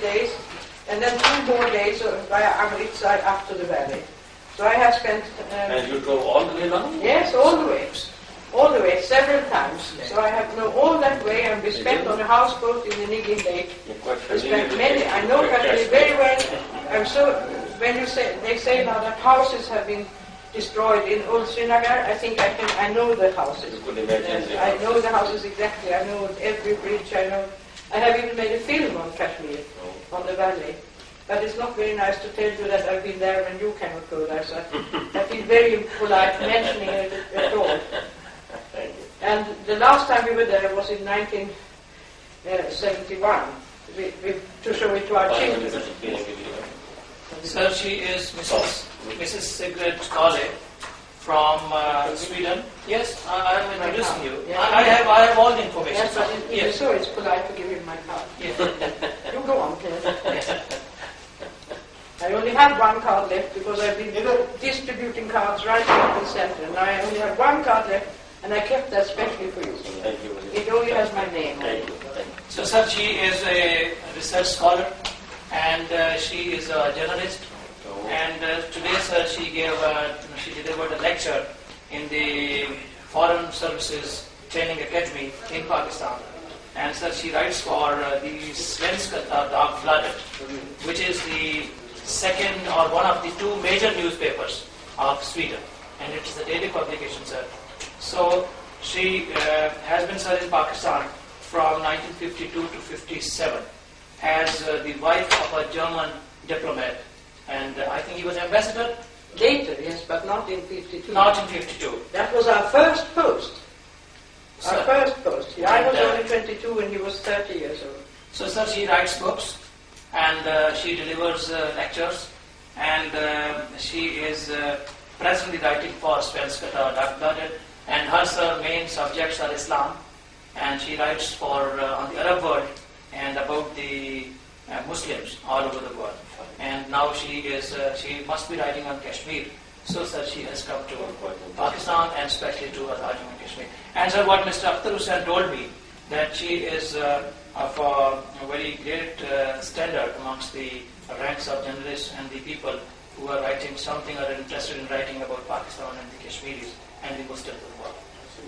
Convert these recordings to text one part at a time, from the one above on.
days, and then 2 more days via Amritsar up to the valley. So I have spent... and you drove all the way along? Yes, all the way. All the way, several times. So I have known all that way, and we spent on a houseboat in the Nigin Lake. We spent many, I know Kashmir very well. I'm so, when you say, they say now that houses have been destroyed in old Srinagar, I think I know the houses. You could imagine. I know the houses exactly, I know every bridge, I have even made a film on Kashmir, on the valley. But it's not very nice to tell you that I've been there when you cannot go there, so I feel very impolite mentioning it at all. And the last time we were there was in 1971, to show it to our children. Sir, she is Mrs. Sigrid Kalle from Sweden. Yes, I am introducing you. Yeah. I have all the information. Yes, but even so, it's polite to give him my card. Yes. You go on, please. I only have 1 card left because I've been distributing cards right in the center. And I only have 1 card left, and I kept that specially for you. Thank you. It only has my name. Thank you. So, sir, she is a research scholar, and she is a journalist. And today, sir, she delivered a lecture in the Foreign Services Training Academy in Pakistan. And sir, she writes for the Svenska Dagbladet, which is the second or one of the 2 major newspapers of Sweden, and it is a daily publication, sir. So she has been, sir, in Pakistan from 1952 to 57 as the wife of a German diplomat, and I think he was ambassador. Later, yes, but not in 52. Not in 52. That was our first post. Sir. Our first post. Yeah, I was only 22 and he was 30 years old. So, sir, she writes books and she delivers lectures, and she is presently writing for Svenska Dagbladet, and her main subjects are Islam, and she writes for on the Arab world and about the Muslims all over the world. And now she must be writing on Kashmir. So, sir, she has come to Pakistan and especially to Azad Kashmir. And, sir, what Mr. Akhtar Hussain told me, that she is of a very great standard amongst the ranks of journalists and the people who are writing something or are interested in writing about Pakistan and the Kashmiris and the Muslims of the world.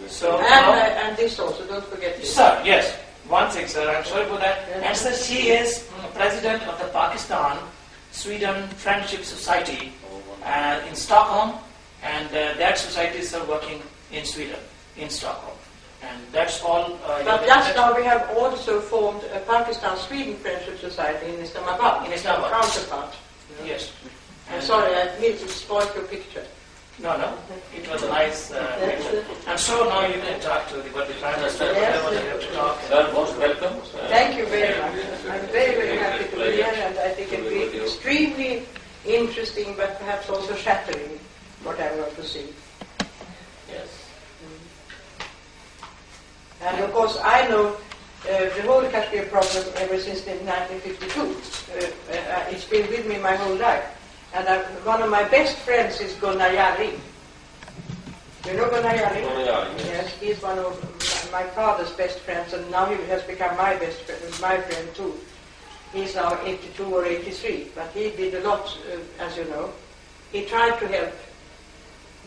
So, and this also, don't forget this. Sir, yes. One thing, sir, I'm sorry for that. And, sir, she is president of the Pakistan-Sweden Friendship Society in Stockholm, and that society is working in Sweden, in Stockholm. And that's all. But just now we have also formed a Pakistan-Sweden Friendship Society in Islamabad. In Islamabad. Counterpart. Yes. I'm sorry, I need to spoil your picture. No, it was a nice picture. And so now you can talk to the Prime Minister, whatever you have to talk. Sir, most welcome. Thank you very much. I'm very, very happy to be here, and I think it will be extremely interesting, but perhaps also shattering, what I want to see. Yes. And of course, I know the whole Kashmir problem ever since 1952. It's been with me my whole life. And one of my best friends is Gunnar Jarring. You know Gunnar Jarring? Gunnar Jarring, yes. He's one of my father's best friends, and now he has become my best friend, my friend too. He's now 82 or 83, but he did a lot, as you know. He tried to help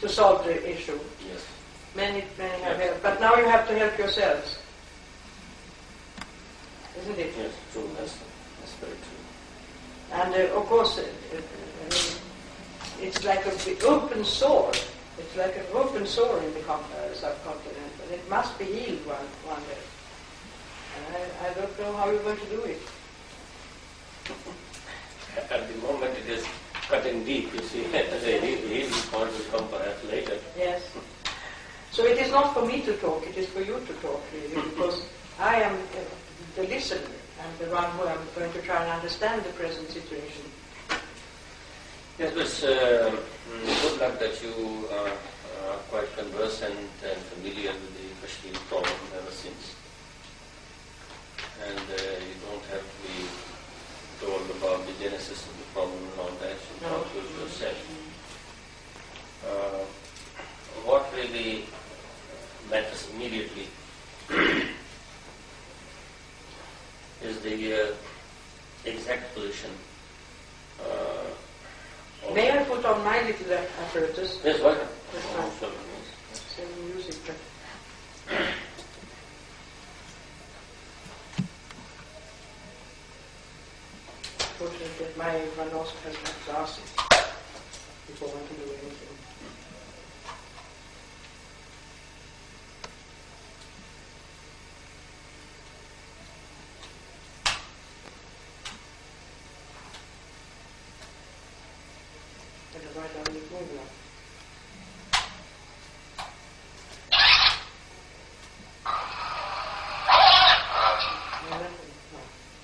to solve the issue. Yes. Many have helped, but now you have to help yourselves. Isn't it? Yes, true. That's very true. And of course, it's like an open sore. It's like an open sore in the subcontinent, and it must be healed one day. And I don't know how you're going to do it. At the moment it is cutting deep, you see. The healing part will come perhaps later. Yes. So it is not for me to talk, it is for you to talk, really, because I am the listener and the one who am going to try and understand the present situation. Yes, but good luck that you are quite conversant and familiar with the Kashmir problem ever since. And you don't have to be told about the genesis of the problem and all that. You can do it yourself. What really matters immediately is the exact position. May I put on my little apparatus? Yes, welcome. Some music. Fortunately, my nose has my glasses before I can do anything. Right on the moving on.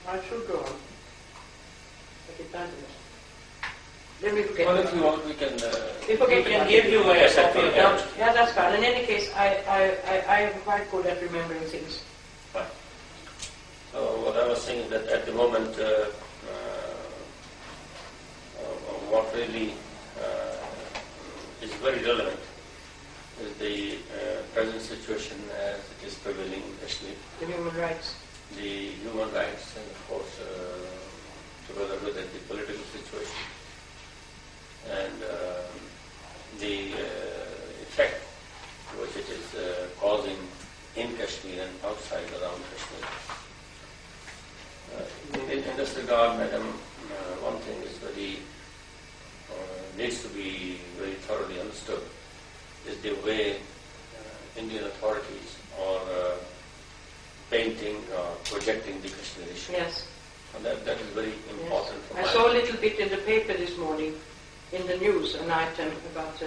I should go on. But it doesn't. Then we forget. Well, if you want, we can. We can give you a copy of that. Yeah, that's fine. In any case, I am quite good at remembering things. Fine. So what I was saying is that at the moment, what really is very relevant is the present situation as it is prevailing in Kashmir. The human rights. The human rights and of course together with it, the political situation and the effect which it is causing in Kashmir and outside around Kashmir. In this regard, Madam, one thing is needs to be very thoroughly understood is the way Indian authorities are painting or projecting the Kashmir issue. Yes. And that is very important. Yes. I saw a little bit in the paper this morning, in the news, an item about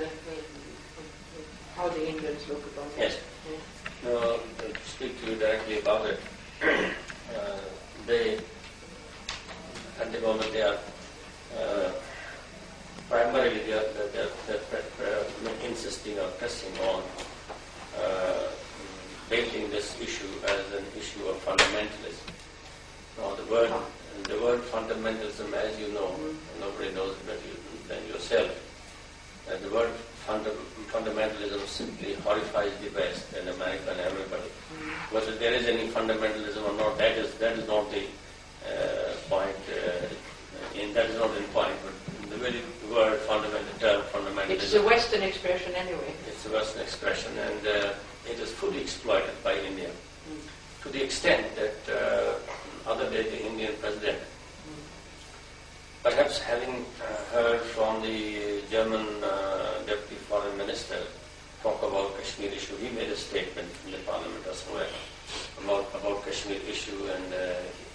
how the Indians look upon it. Yes. Yeah. Now, to speak to you directly about it, they, at the moment, they are primarily they're insisting or pressing on painting this issue as an issue of fundamentalism. Now the word fundamentalism, as you know, nobody knows it better than yourself. The word fundamentalism simply horrifies the West and America and everybody. Whether there is any fundamentalism or not, that is not the point. That is not the point. But the very word fundamentalism. It's a Western expression anyway. It's a Western expression, and it is fully exploited by India to the extent that other day the Indian president, perhaps having heard from the German deputy foreign minister talk about Kashmir issue, he made a statement in the parliament or somewhere about Kashmir issue, and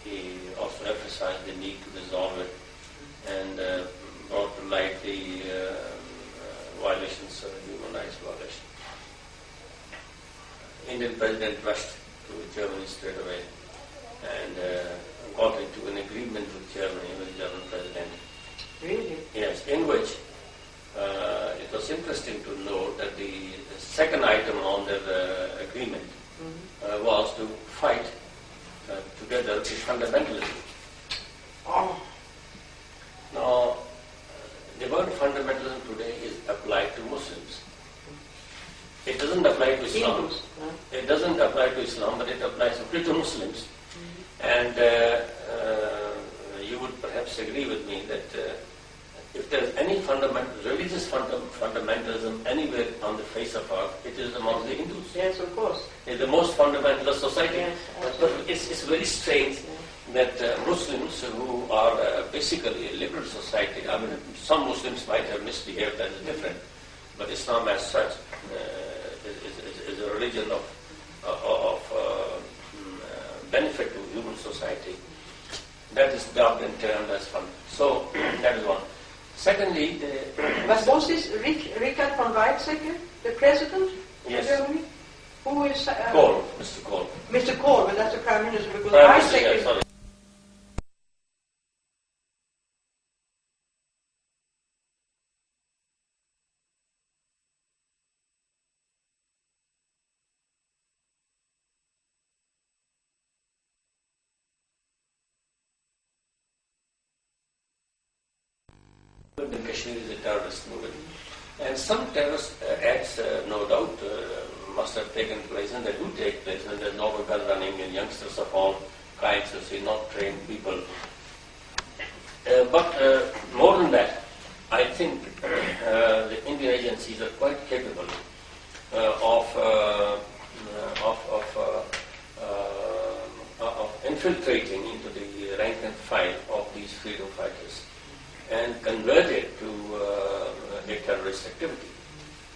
he also emphasized the need to resolve it and brought to light the violations, human rights violations. Indian president rushed to Germany straight away and got into an agreement with Germany, with the German president. Really? Yes, in which it was interesting to note that the second item on the agreement was to fight together with fundamentalism. Oh. Now, the word fundamentalism today is applied to Muslims. It doesn't apply to Islam. It doesn't apply to Islam, but it applies to Muslims. And you would perhaps agree with me that if there is any religious fundamentalism anywhere on the face of earth, it is among the Hindus. Yes, of course. It's the most fundamentalist society. Yes, but it's very strange that Muslims who are basically a liberal society, I mean, some Muslims might have misbehaved, that is different, but Islam as such is a religion of benefit to human society. That is dubbed and termed as fun. So that is one. Secondly, but was this Richard von Weizsäcker, the president of Germany? Who is Kohl, Mr. Kohl. Mr. Kohl, well, that's the prime minister. Because Prime Minister, yes, sorry. In Kashmir is a terrorist movement. And some terrorist acts, no doubt, must have taken place, and they do take place, and there's no gun running, and youngsters of all kinds, not trained people, But more than that, I think the Indian agencies are quite capable of infiltrating into the rank and file of these freedom fighters and convert it to a terrorist activity.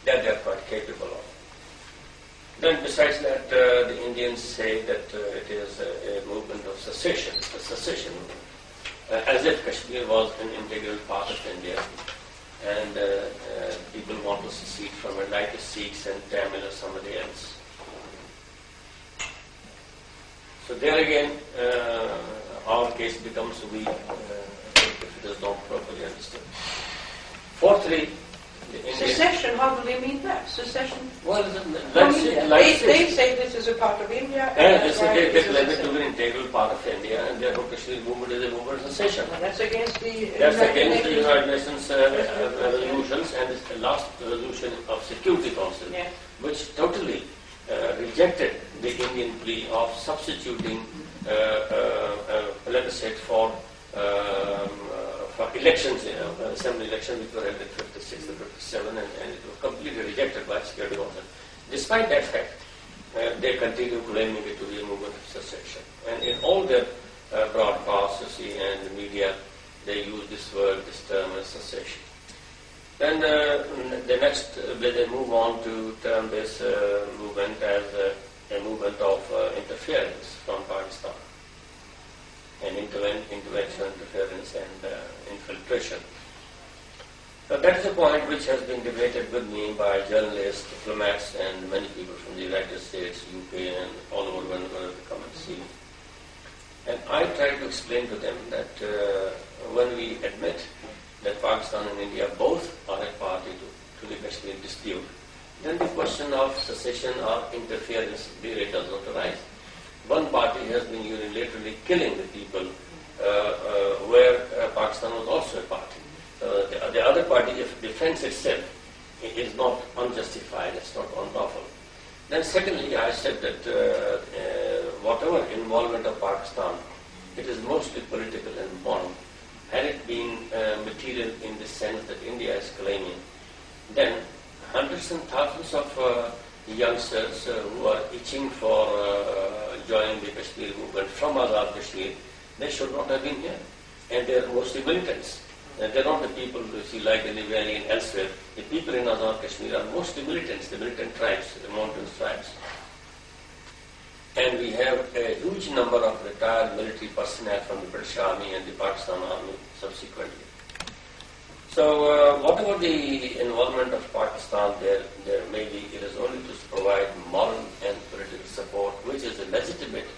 That they are quite capable of. Then besides that, the Indians say that it is a movement of secession, a secession movement, as if Kashmir was an integral part of India, and people want to secede from it, like the Sikhs and Tamil or somebody else. So there again, our case becomes weak if it is not properly understood. Fourthly, secession, how do they mean that? Secession? Well, they say this is a part of India. They claim it to be an integral part of India, and therefore Kashmir movement is a movement of secession. Well, that's against the United Nations resolutions and the last resolution of Security Council, which totally rejected the Indian plea of substituting plebiscite for elections, assembly elections which were held in 56 and 57, and it was completely rejected by Security Council. Despite that fact, they continue claiming it to be a movement of secession. And in all their broadcasts, you see, and the media, they use this word, this term as secession. Then the next, they move on to term this movement as a movement of interference from Pakistan. And intervention, interference, and infiltration. So that is a point which has been debated with me by journalists, diplomats, and many people from the United States, UK, and all over whenever they come and see. And I try to explain to them that when we admit that Pakistan and India both are a party to the Kashmir dispute, then the question of secession or interference really does not arise. One party has been unilaterally killing the people where Pakistan was also a party. The other party, if defends itself, it is not unjustified, it's not unlawful. Then secondly, I said that whatever involvement of Pakistan, it is mostly political and moral. Had it been material in the sense that India is claiming, then hundreds and thousands of youngsters who are itching for joining the Kashmir movement from Azad Kashmir, they should not have been here. And they are mostly militants. They are not the people you see like in the valley and elsewhere. The people in Azad Kashmir are mostly militants, the militant tribes, the mountain tribes. And we have a huge number of retired military personnel from the British Army and the Pakistan Army subsequently. So whatever the involvement of Pakistan there may be, it is only to provide moral and political support, which is a legitimate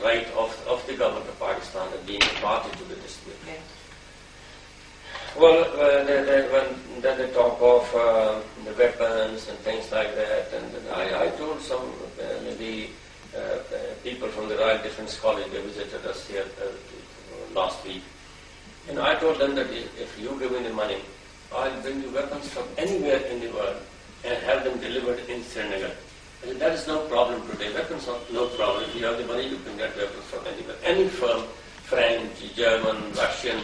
right of the government of Pakistan as being a party to the dispute. Okay. Well, when they talk of the weapons and things like that, and I told some the people from the Royal Defence College, they visited us here last week. And I told them that if you give me the money, I'll bring you weapons from anywhere in the world and have them delivered in Srinagar. I said, that is no problem today. Weapons are no problem. If you have the money, you can get weapons from anywhere. Any firm, French, German, Russian,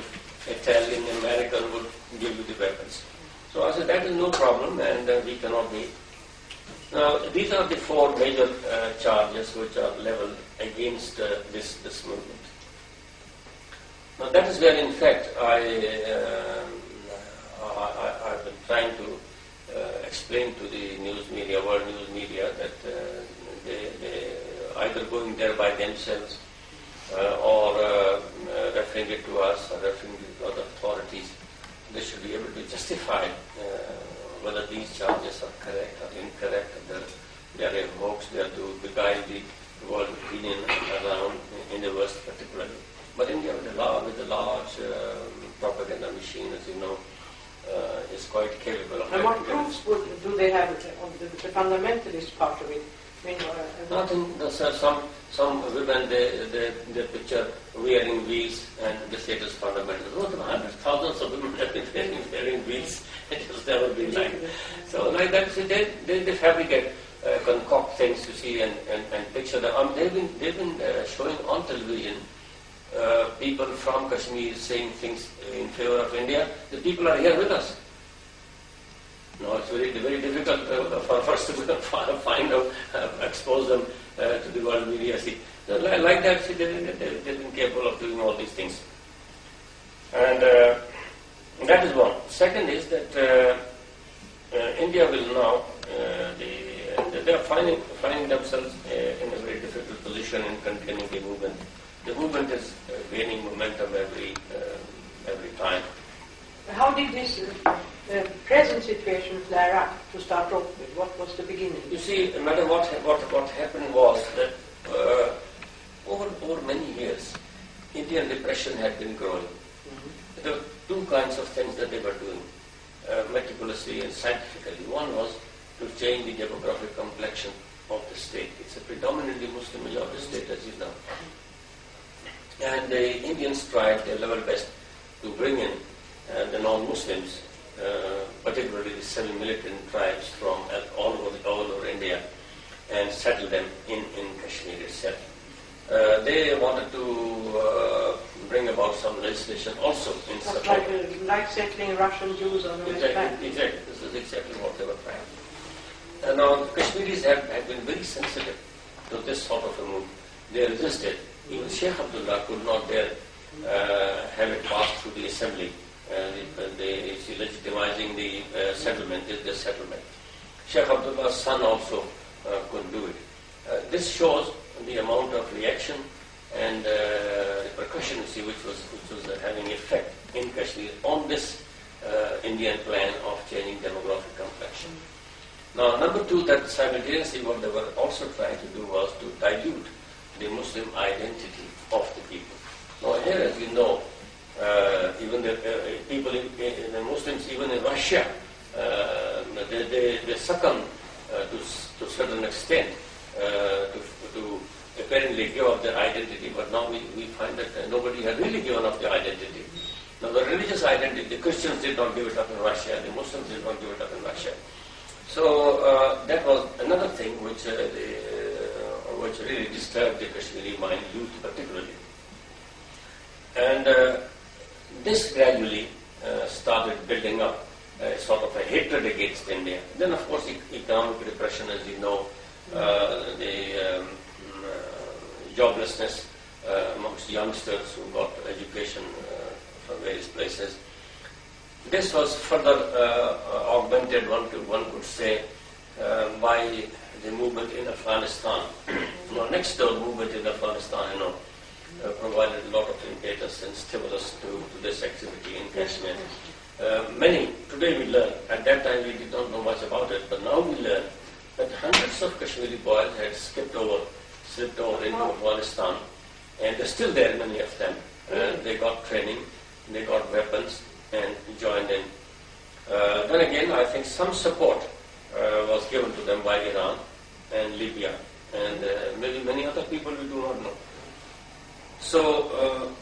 Italian, American would give you the weapons. So I said, that is no problem, and we cannot be. Now, these are the four major charges which are leveled against this movement. Now that is where, in fact, I've been trying to explain to the news media, world news media, that they either going there by themselves or referring it to us or referring it to other authorities. They should be able to justify whether these charges are correct or incorrect, or they are a hoax, they are to beguile the world opinion around in the West particularly. But India, with a large propaganda machine, as you know, is quite capable of. And what proofs do they have on the fundamentalist part of it? I mean, nothing. Some women they picture wearing wheels and they say it is fundamental. Hundreds, thousands of women have been wearing wheels. It has never been like that. So like that, so they fabricate, concoct things to see and picture them. They've been showing on television people from Kashmir saying things in favor of India, the people are here with us. No, it's very, very difficult for us to find out, expose them to the world media. See, so like that, see, they've been capable of doing all these things. And that is one. Second is that India will now, they are finding themselves in a very difficult position in containing the movement. The movement is gaining momentum every time. How did this present situation flare up to start off with? What was the beginning? You see, madam, what happened was that over many years, Indian depression had been growing. Mm-hmm. There were two kinds of things that they were doing, meticulously and scientifically. One was to change the demographic complexion of the state. It's a predominantly Muslim majority state, as you know. And the Indians tried their level best to bring in the non-Muslims, particularly the semi-militant tribes from all over India, and settle them in Kashmir itself. They wanted to bring about some legislation also in support. Like settling Russian Jews on the West Bank. Exactly. This is exactly what they were trying. Now, the Kashmiris have been very sensitive to this sort of a move. They resisted. Even Sheikh Abdullah could not dare have it passed through the assembly. They legitimizing the settlement is the settlement. Sheikh Abdullah's son also couldn't do it. This shows the amount of reaction and repercussion, you see, which was having effect in Kashmir on this Indian plan of changing demographic complexion. Now, number two, that simultaneously what they were also trying to do was to dilute the Muslim identity of the people. Now, here, as you know, even the people, the Muslims, even in Russia, they succumb to a certain extent to apparently give up their identity. But now we find that nobody has really given up their identity. Now, the religious identity, the Christians did not give it up in Russia, the Muslims did not give it up in Russia. So that was another thing which really disturbed the Kashmiri mind, youth particularly. And this gradually started building up sort of a hatred against India. Then, of course, economic repression, as you know, the joblessness amongst youngsters who got education from various places. This was further augmented, one could say, by the movement in Afghanistan. Next door movement in Afghanistan, provided a lot of impetus and stimulus to this activity in Kashmir. Today we learn, at that time we did not know much about it, but now we learn that hundreds of Kashmiri boys had slipped over into Afghanistan, and they're still there, many of them. They got training, they got weapons, and joined in. Then again, I think some support was given to them by Iran and Libya, and maybe many other people we do not know. So,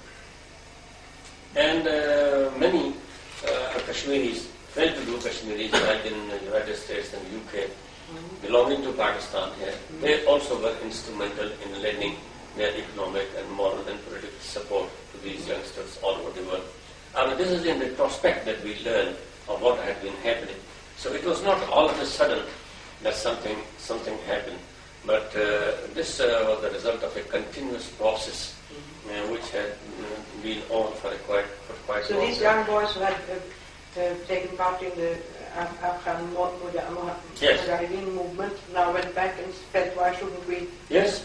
many Kashmiris, well-to-do Kashmiris, like in the United States and UK, belonging to Pakistan here, they also were instrumental in lending their economic and moral and political support to these youngsters all over the world. I mean, this is in the prospect that we learn of what had been happening. So it was not all of a sudden that something happened, but this was the result of a continuous process which had been on for quite so long these time. young boys who had taken part in the Afghan Mujahideen movement now went back and felt, why shouldn't we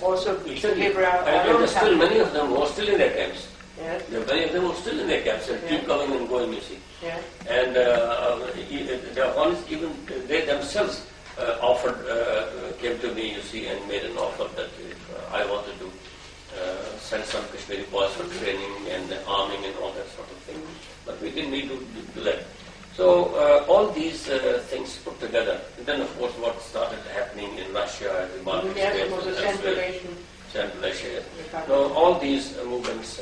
also deliver our own there's still many of them who are still in their camps. Yes. There are many of them who are still in their camps and keep coming and going, you see. Yeah. And the Afghans, even they themselves came to me, you see, and made an offer that if I wanted to send some Kashmiri boys for training and arming and all that sort of thing. But we didn't need to do that. So all these things put together, and then of course what started happening in Russia, the Baltic states, was a Central Asia. No, all these movements,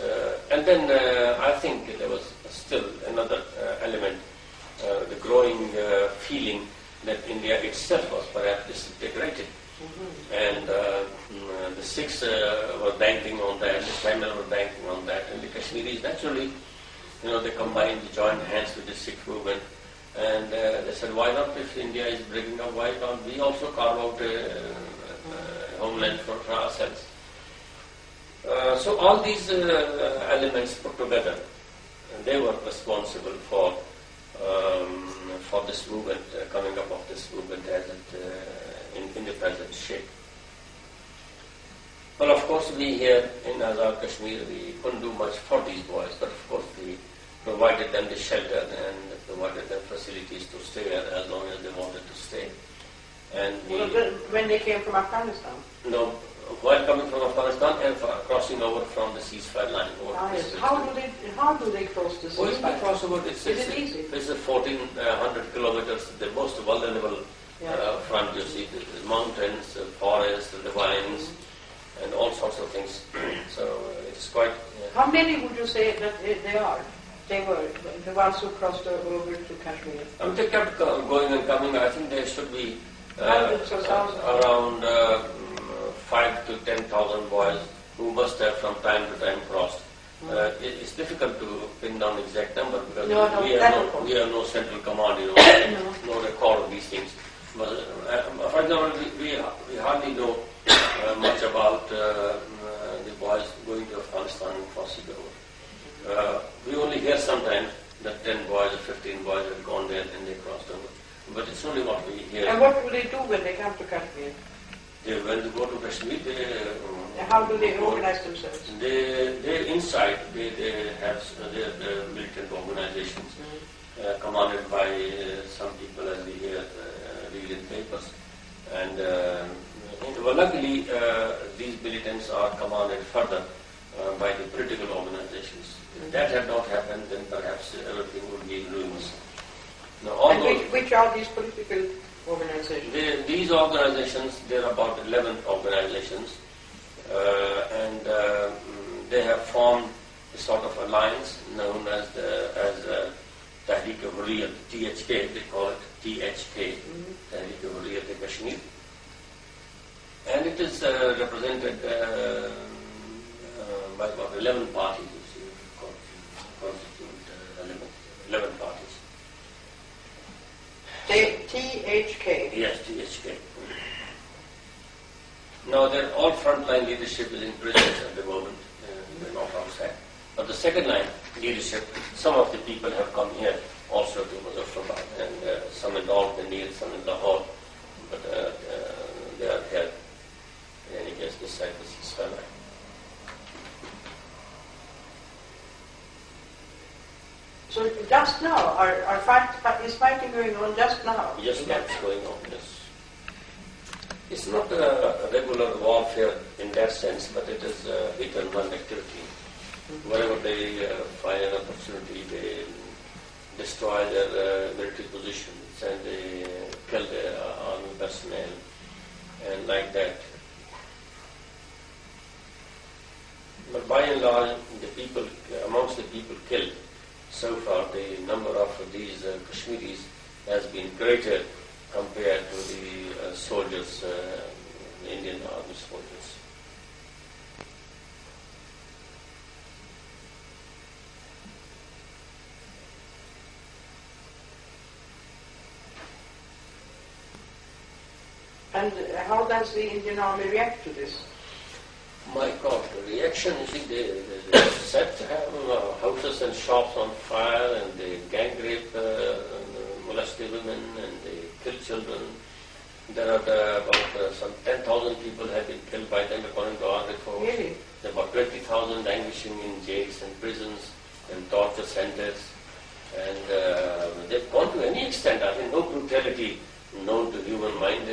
and then I think there was still another element, the growing feeling that India itself was perhaps disintegrated. And the Sikhs were banking on that, the Tamil were banking on that, and Kashmiris naturally, they combined, they joined hands with the Sikh movement, and they said, why not, if India is breaking up, why don't we also carve out a homeland for ourselves? So all these elements put together, they were responsible for this movement, coming up of this movement as it in the present shape. Well, of course, we here in Azad Kashmir, we couldn't do much for these boys, but of course we provided them the shelter and provided them facilities to stay as long as they wanted to stay. And when they came from Afghanistan? No, while coming from Afghanistan and crossing over from the ceasefire line. Yes. How do they cross the ceasefire? Well, cross over, is it easy? It's 1,400 kilometers, the most vulnerable front. You see, the mountains, the forests, the vines, and all sorts of things. So it's quite... How many would you say that they are? They were the ones who crossed over to Kashmir? They kept going and coming. I think there should be hundreds or thousands? Around 5,000 to 10,000 boys who must have from time to time crossed. It's difficult to pin down exact number because we have no central command, no record of these things. But, for example, we hardly know much about the boys going to Afghanistan and crossing over. We only hear sometimes that 10 boys or 15 boys have gone there and they crossed over. But it's only what we hear. And what do they do when they come to Kashmir? When they go to Kashmir, how do they organize themselves? They inside, they have their militant organizations commanded by some people, as we hear read in papers. And luckily, these militants are commanded further by the political organizations. If that had not happened, then perhaps everything would be in ruins. Now, which are these political organizations? These organizations, there are about 11 organizations, and they have formed a sort of alliance known as Tehreek-e-Hurriyat, THK, they call it THK, Tehreek-e-Hurriyat-e-Kashmir. And it is represented by about 11 parties, constitute 11 parties. THK? Yes, THK. Now, all frontline leadership is in prisons at the moment, they're not outside. But the second line leadership, some of the people have come here also to Muzaffarabad, and some in Al-Banir, some in Lahore, but they are here, in any case, beside the ceasefire line. So just now, is fighting going on just now? Yes, that's going on, yes. It's not a regular warfare in that sense, but it is a hit-and-run activity. Wherever they find an opportunity, they destroy their military positions and they kill their army personnel, and like that. But by and large, amongst the people killed, so far the number of these Kashmiris has been greater compared to the soldiers, the Indian army soldiers. And how does the Indian army react to this? My God, the reaction, you see, they set houses and shops on fire, and they gang rape, molest women, and they kill children. There are about some 10,000 people have been killed by them according to our reports. Really? There are about 20,000 languishing in jails and prisons and torture centers. And they've gone to any extent. I mean, no brutality known to human mind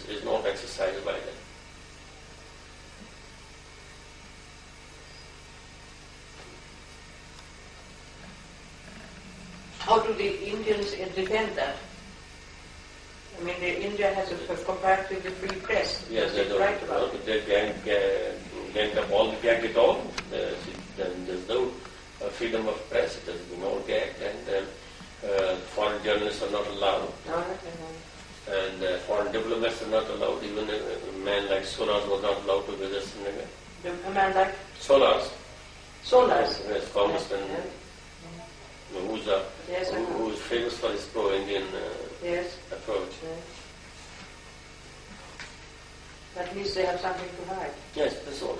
is not exercised by them. How do the Indians defend that? I mean, India has a comparatively free press. Yes, they don't. Right about it. They ganked up all, gagged it all. There's no freedom of press. It has been all gagged, and foreign journalists are not allowed. And foreign diplomats are not allowed. Even a man like Swaraj was not allowed to visit Srinagar. A man like Solars. Solars. Yes, Congressman Mahuza, Yes, who is famous for his pro-Indian yes. approach. Yes. At least they have something to hide. Yes, that's all.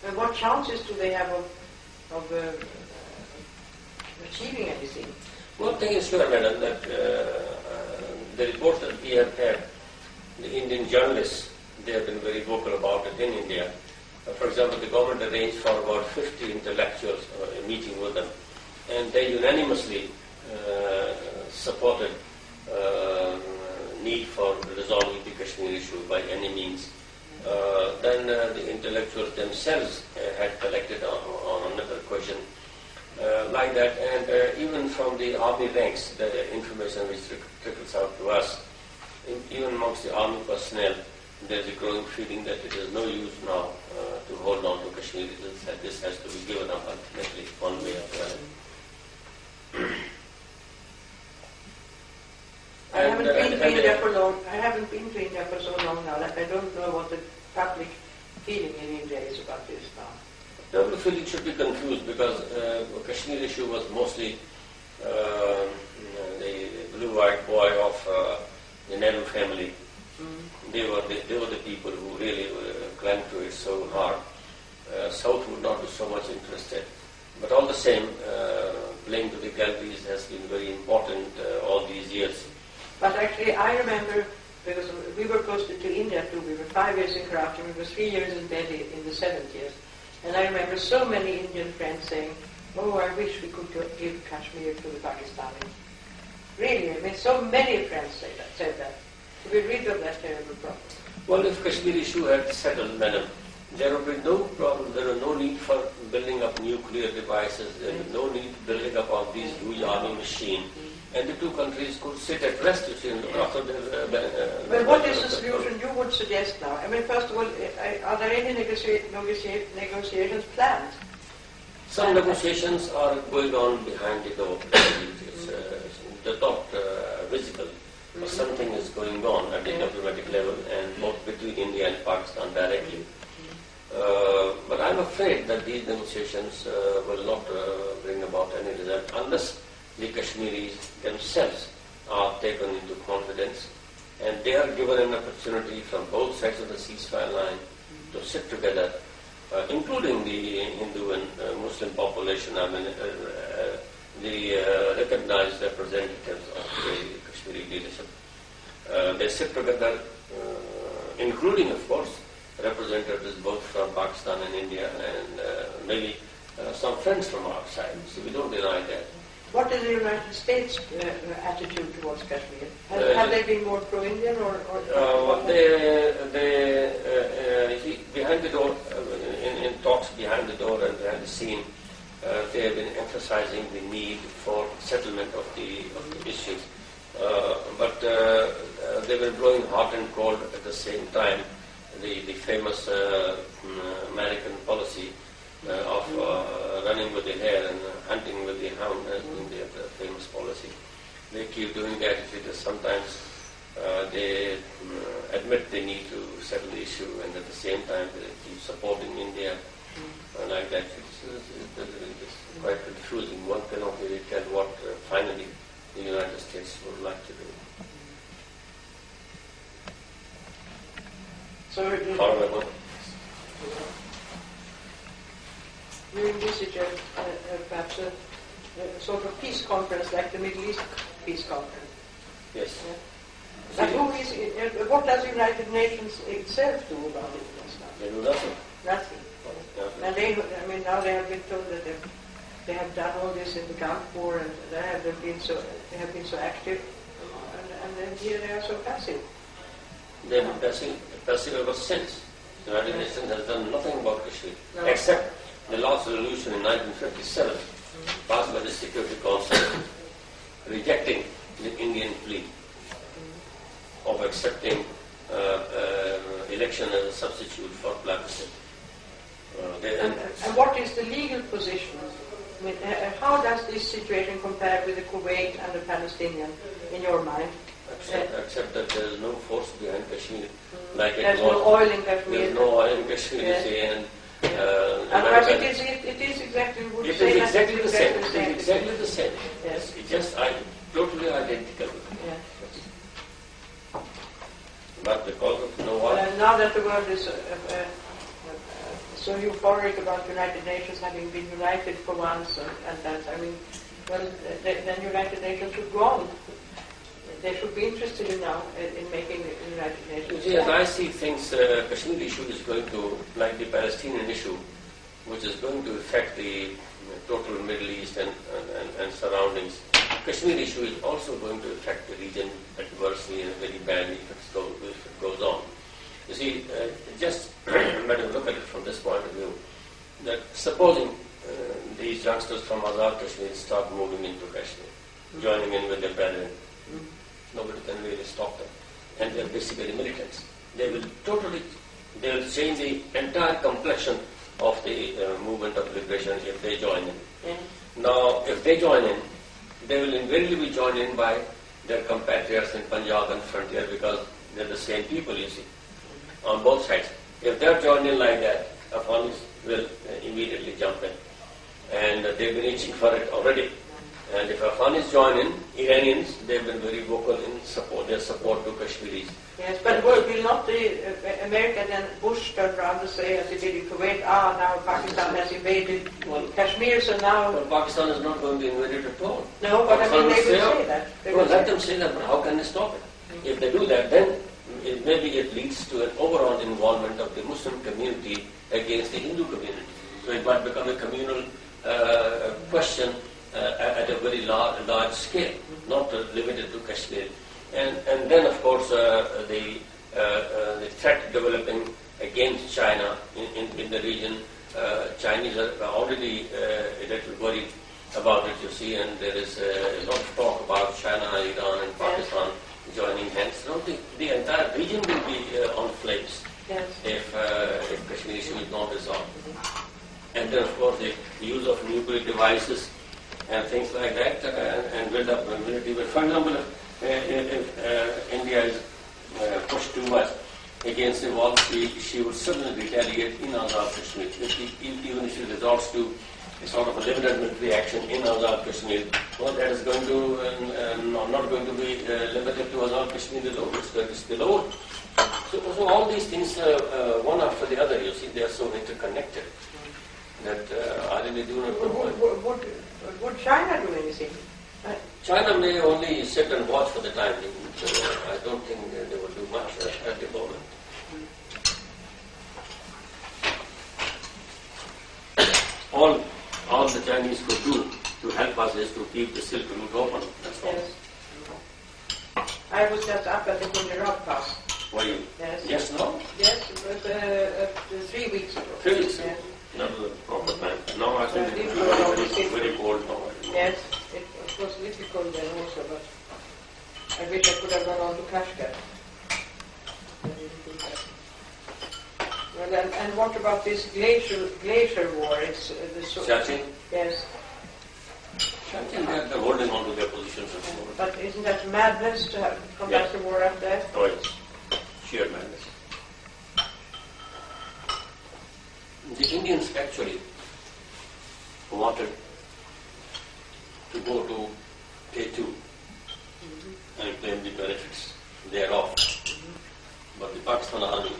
And what chances do they have of achieving anything? One thing is sure, madam, that the reports that we have had, the Indian journalists, they have been very vocal about it in India. For example, the government arranged for about 50 intellectuals a meeting with them, and they unanimously supported need for resolving the Kashmir issue by any means. Then the intellectuals themselves had collected on another question like that, and even from the army ranks, the information which trickles out to us, even amongst the army personnel, there is a growing feeling that it is no use now to hold on to Kashmir. That this has to be given up ultimately, one way or the other. I haven't been to India for long. I haven't been to India for so long now that I don't know what the public feeling in India is about this now. The public feeling should be confused because the Kashmir issue was mostly the blue-eyed boy of the Nehru family. They were the people who really clung to it so hard. South would not be so much interested. But all the same, playing to the galleries has been very important all these years. But actually, I remember, because we were posted to India too, we were 5 years in Karachi, we were 3 years in Delhi in the 70s. And I remember so many Indian friends saying, oh, I wish we could give Kashmir to the Pakistanis. Really, I mean, so many friends said that. To be rid of that terrible problem. Well, if Kashmir issue had settled, madam, there would be no problem. There was no need for building up nuclear devices. There was no need building up of these huge army machine. And the two countries could sit at rest, you see, and look after their... Well, what is the solution you would suggest now? I mean, first of all, are there any negotiations planned? Some negotiations are going on behind the door. They're not visible. But something is going on at the diplomatic level and both between India and Pakistan directly. But I'm afraid that these negotiations will not bring about any result unless the Kashmiris themselves are taken into confidence and they are given an opportunity from both sides of the ceasefire line to sit together, including the Hindu and Muslim population. I mean, the recognized representatives of the Kashmiri leadership. They sit together, including, of course, representatives both from Pakistan and India and maybe some friends from outside. So we don't deny that. What is the United States' attitude towards Kashmir? Have they been more pro-Indian or behind the door, in talks behind the door and behind the scene, they have been emphasizing the need for settlement of the issues. But they were blowing hot and cold at the same time. The famous American policy of running with the hare and hunting with the hound has been their famous policy. They keep doing that because sometimes they admit they need to settle the issue and at the same time they keep supporting India like that. It's quite confusing. One cannot really tell what finally the United States would like to do. So However, you envisage perhaps a sort of peace conference like the Middle East Peace Conference? yes. Yeah. But what does the United Nations itself do about it? They do nothing. Nothing. And now they have been told that they have done all this in the Gulf War and they have been so active, and then here they are so passive. They have been passive ever since. The United Nations has done nothing about Kashmir, No. except the last resolution in 1957, passed by the Security Council, rejecting the Indian plea of accepting election as a substitute for plebiscite. And what is the legal position? I mean, how does this situation compare with the Kuwait and the Palestinian in your mind? except that there is no force behind Kashmir. Like there's no oil in Kashmir. There's no oil in Kashmir, you see, and otherwise it is exactly the same. It is exactly the same. Yes. It's just totally identical. Yeah. But because of no oil. Now that the world is so euphoric about United Nations having been united for once, and that, I mean, well, then United Nations should go on. They should be interested in now in making the United Nations. You see, as I see things, Kashmir issue is going to, like the Palestinian issue, which is going to affect the total Middle East and surroundings. Kashmir issue is also going to affect the region adversely and very badly if it goes on. You see, just let us look at it from this point of view, that supposing these youngsters from Azad Kashmir start moving into Kashmir, joining in with their brethren, nobody can really stop them. And they're basically militants. They will change the entire complexion of the movement of liberation if they join in. Yeah. Now, if they join in, they will invariably be joined in by their compatriots in Punjab and frontier because they're the same people, you see, on both sides. If they're joined in like that, Afghanis will immediately jump in. And they've been itching for it already. And if Afghanis join in, Iranians, they've been very vocal in their support to Kashmiris. Yes, but will not the America then Bush turn around and say, as he did in Kuwait, now Pakistan has invaded Kashmir, so now... But Pakistan is not going to invade it at all. No, but I mean, they will say that. Let them say that, but how can they stop it? If they do that, then maybe it leads to an overall involvement of the Muslim community against the Hindu community. So it might become a communal question at a very large scale, not limited to Kashmir. And then, of course, the threat developing against China in the region. Chinese are already a little worried about it, you see, and there is a lot of talk about China, Iran, and Pakistan joining hands. So the entire region will be on flames if Kashmir issue is not resolved. And then, of course, the use of nuclear devices and things like that, and build up vulnerability. But for example, if India is pushed too much against the wall, she would certainly retaliate in Azad Kashmir. Even if she resorts to a sort of a limited military action in Azad Kashmir, well, that is going to not going to be limited to Azad Kashmir alone. It's going to spill over. So all these things, one after the other, you see, they are so interconnected that I really do not know. Would China do anything? China may only sit and watch for the time being. I don't think they will do much at the moment. All the Chinese could do to help us is to keep the Silk Route open. That's all. Yes. I was just up at the Gujarat Pass. Were you? Yes. Yes, no? Yes, it was 3 weeks ago. 3 weeks ago? Yes. Not the proper time. No, I think it was very cold now. Yes, it was a little cold then also, but I wish I could have gone on to Kashgar. I didn't do that. Well, and what about this glacier war? It's Siachen? Yes. Siachen, they're holding on to their positions at the moment. But isn't that madness to have conduct a war up there? Oh, yes. Sheer madness. The Indians actually wanted to go to K2 and claim the benefits thereof. But the Pakistan army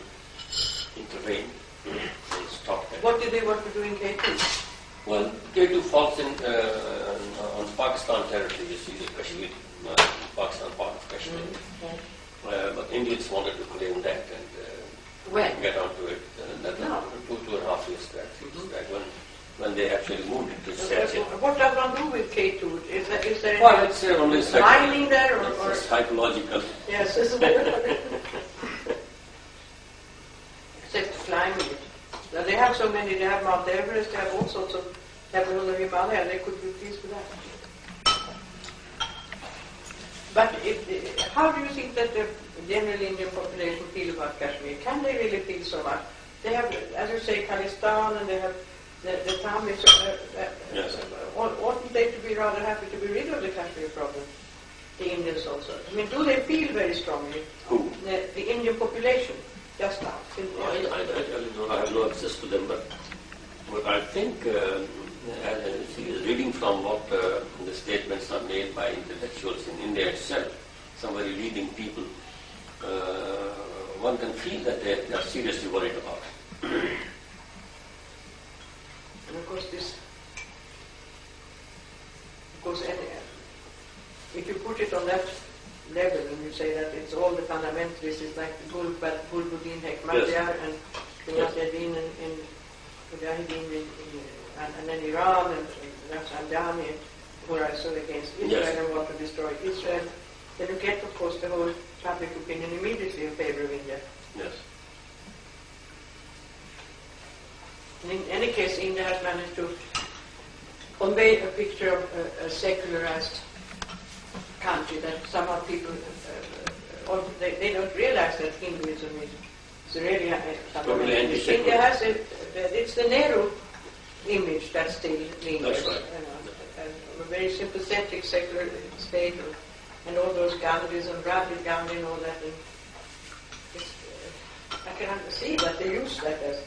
intervened and stopped that. What did they want to do in K2? Well, K2 falls in on Pakistan territory, you see, the Kashmir, Pakistan part of Kashmir. But Indians wanted to claim that and get onto it. That was 2.5 years back, when they actually moved it to Siachen. What does one do with K2? Is there well, it's only mining there or psychological. Yes, except climbing it. Now they have so many. They have Mount Everest. They have all sorts of. They have all the Himalaya. They could be pleased with that. But how do you think that the general Indian population feel about Kashmir? Can they really feel so much? They have, as you say, Khalistan, and they have the Tamils. Yes. Oughtn't they to be rather happy to be rid of the Kashmir problem? the Indians also? I mean, do they feel very strongly? Who? The Indian population, just now. I have no access to them, but I think, reading from what the statements are made by intellectuals in India itself, some very leading people, one can feel that they are seriously worried about it. And of course, if you put it on that level and you say that it's all the fundamentalists, it's like the Gulbuddin Hekmatyar and the Mujahideen and then Iran and Rafsanjani who are so against Israel and want to destroy Israel, then you get, of course, the whole public opinion immediately in favor of India. Yes. In any case, India has managed to convey a picture of a secularized country that somehow people, they don't realize that Hinduism is really totally anti-secular. India has it's the Nehru image that still lingers. That's right. A very sympathetic secular state and all those Gandhis and Rajiv Gandhi and all that. And I can see that they use that as.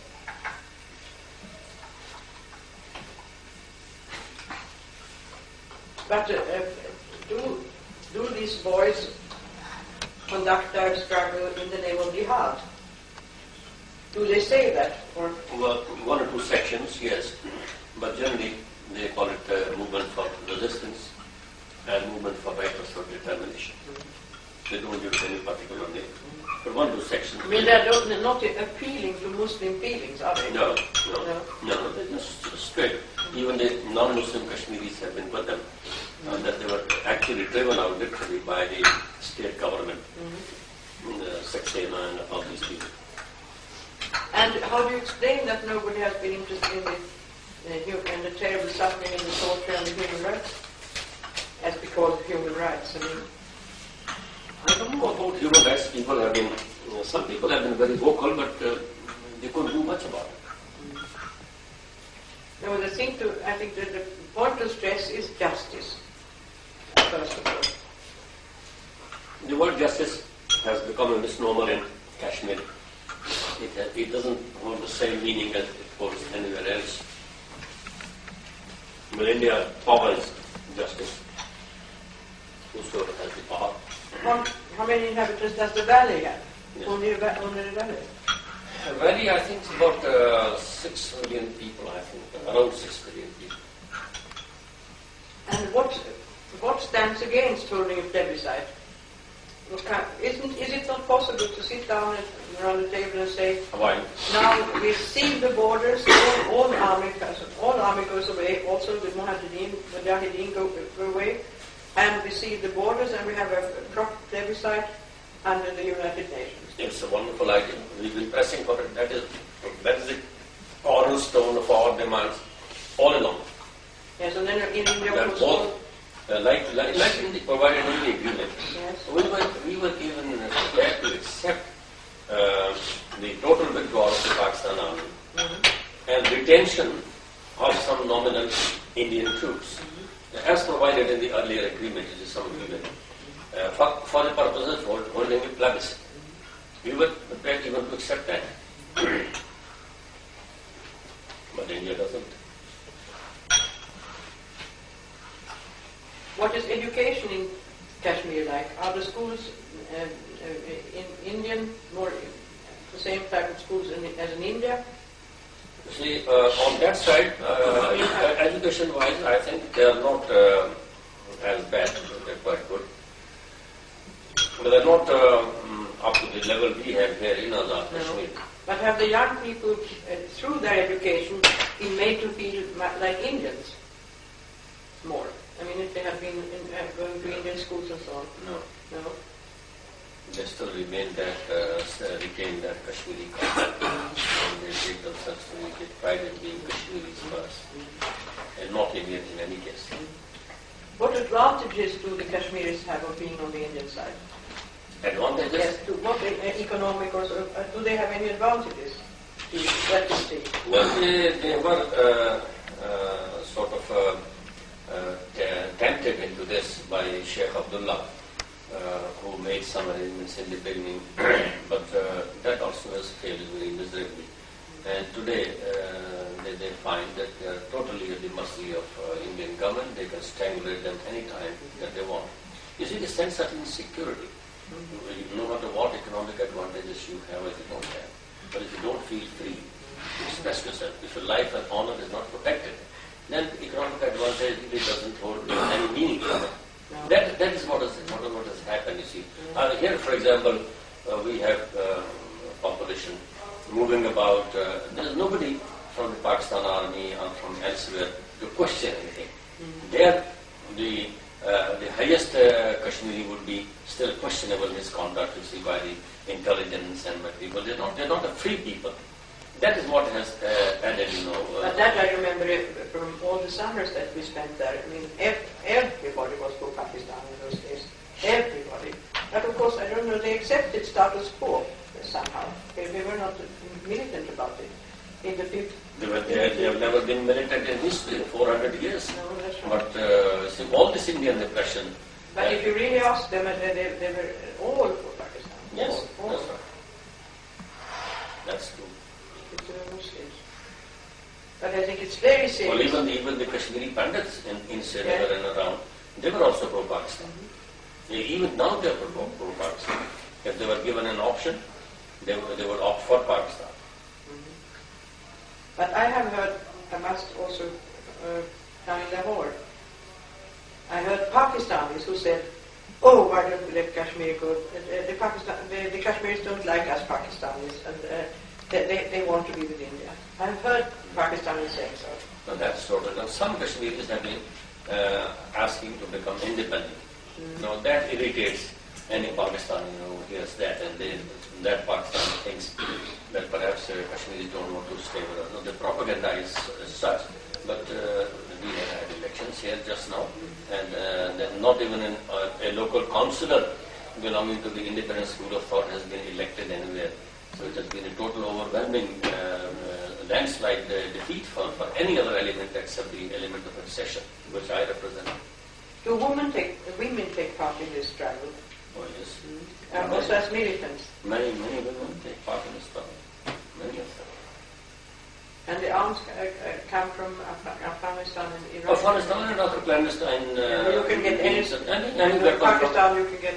But do these boys conduct their struggle in the name of jihad? Do they say that? Or? Well, one or two sections, yes. But generally, they call it movement for resistance and movement for right of self-determination. They don't use any particular name. But one or two sections. I mean, they're not appealing to Muslim feelings, are they? No. They're just straight. Even the non-Muslim Kashmiris have been with them. That they were actually driven out literally by the state government, Saxena and all these people. And how do you explain that nobody has been interested in the terrible suffering and the torture and the human rights, as we call it human rights? I mean, I don't know about human rights. People have been, some people have been very vocal, but they couldn't do much about it. No, I think that the point to stress is justice, first of all. The word justice has become a misnomer in Kashmir. It doesn't hold the same meaning as it holds anywhere else. But India powers justice. Whosoever has the power. How many inhabitants does the valley have? Yes. Only the valley? The valley, I think, is about 6 million people, I think. Around 6 million people. And what stands against holding a plebiscite? Is it not possible to sit down around the table and say, Why? now we seal the borders, all army goes away, also the Mujahideen go away, and we seal the borders and we have a proper plebiscite under the United Nations? It's a wonderful idea. We've been pressing for it. That is the cornerstone of our demands all along. Yes, and then in India also, like in the provided in the agreement, yes. we were even prepared to accept the total withdrawal of the Pakistan army and retention of some nominal Indian troops, as provided in the earlier agreement, which is some agreement, for the purposes of holding a plebiscite. We were prepared even to accept that. But India doesn't. What is education in Kashmir like? Are the schools in Indian more the same type of schools as in India? See, on that side, education-wise, I think they are not as bad. They're quite good. But they're not up to the level we have here in Azad Kashmir. But have the young people, through their education, been made to feel like Indians more? I mean, if they have been going to Indian schools and so on. No. They still retain that Kashmiri culture. And they take themselves to take pride in being Kashmiris first. And not Indians in any case. What advantages do the Kashmiris have of being on the Indian side? Advantages? Yes, what economic or sort of, do they have any advantages? That you see. Well, they were tempted into this by Sheikh Abdullah who made some arrangements in the beginning, but that also has failed very miserably. And today they find that they are totally at the mercy of Indian government. They can strangulate them anytime that they want. You see, the sense of insecurity. No matter what economic advantages you have or you don't have, but if you don't feel free to express yourself, if your life and honor is not protected, then economic advantage really doesn't hold any meaning for them. That is what has happened, you see. Here, for example, we have population moving about. There is nobody from the Pakistan army or from elsewhere to question anything. There, the highest Kashmiri would be still questionable misconduct, you see, by the intelligence and by people. They're not a free people. That is what has added, But that I remember from all the summers that we spent there. I mean, everybody was for Pakistan in those days. Everybody. But of course, I don't know, they accepted status quo somehow. They were not militant about it. In the 50s. They have never been militant in history, 400 years. No, that's right. But see, all this Indian repression. But if you really ask them, they were all for Pakistan. Yes, all. that's right. That's true. Muslims. But I think it's very serious. Well, even the Kashmiri Pandits in Srinagar and around, they were also pro-Pakistan. Even now they are pro-Pakistan. If they were given an option, they would opt for Pakistan. But I have heard, I must also, down in Lahore, I heard Pakistanis who said, oh, why don't we let Kashmir go? The Kashmiris don't like us Pakistanis, and they want to be with India. I've heard Pakistanis saying so. No, that's totally. Now, some Kashmiris have been asking to become independent. Now, that irritates any Pakistani who hears that, and that Pakistani thinks that perhaps Kashmiris don't want to stay with us. No, they propagandize such, but we have had elections here just now, and not even a local councillor belonging to the independent school of thought has been elected anywhere. So it has been a total overwhelming landslide defeat for any other element except the element of accession, which I represent. Do women take part in this struggle? Oh yes. Also as militants? Many women take part in this struggle. Many of them. And the arms come from Afghanistan and Iraq? Afghanistan and other clandestine... you can get any... Anywhere Pakistan you can get...